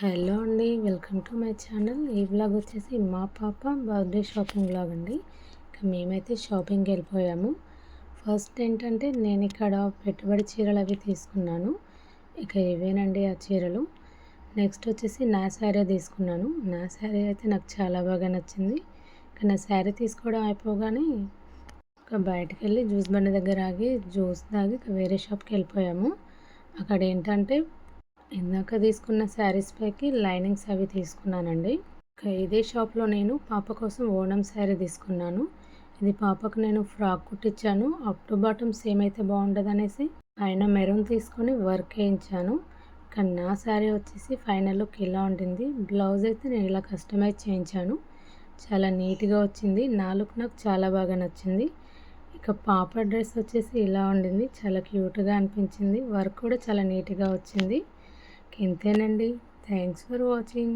Hello అండి, welcome to my channel. ఈ vlog వచ్చేసి మా పాప బర్త్డే షాపింగ్ వ్లాగ్ అండి. ఇక మేమైతే షాపింగ్కి వెళ్ళిపోయాము. ఫస్ట్ ఏంటంటే నేను ఇక్కడ పెట్టుబడి చీరలు అవి తీసుకున్నాను. ఇక ఇవేనండి ఆ చీరలు. నెక్స్ట్ వచ్చేసి నా శారీ తీసుకున్నాను. నా శారీ అయితే నాకు చాలా బాగా నచ్చింది. ఇక నా శారీ తీసుకోవడం అయిపోగానే ఇక బయటకు వెళ్ళి జ్యూస్ బండి దగ్గర ఆగి జ్యూస్ తాగి ఇక వేరే షాప్కి వెళ్ళిపోయాము. అక్కడ ఏంటంటే ఇందాక తీసుకున్న శారీస్ పైకి లైనింగ్స్ అవి తీసుకున్నానండి. ఇదే షాప్లో నేను పాప కోసం ఓణం శారీ తీసుకున్నాను. ఇది పాపకు నేను ఫ్రాక్ కుట్టించాను. అప్ టు బాటమ్ సేమ్ అయితే బాగుంటుంది అనేసి పైన మెరూన్ తీసుకొని వర్క్ వేయించాను. కానీ నా శారీ వచ్చేసి ఫైనల్ లుక్ ఇలా ఉంటుంది. బ్లౌజ్ అయితే నేను ఇలా కస్టమైజ్ చేయించాను. చాలా నీట్గా వచ్చింది. నా లుక్ నాకు చాలా బాగా నచ్చింది. ఇక పాప డ్రెస్ వచ్చేసి ఇలా ఉండింది. చాలా క్యూట్గా అనిపించింది. వర్క్ కూడా చాలా నీట్గా వచ్చింది. ఇంతేనండి. Thanks for watching.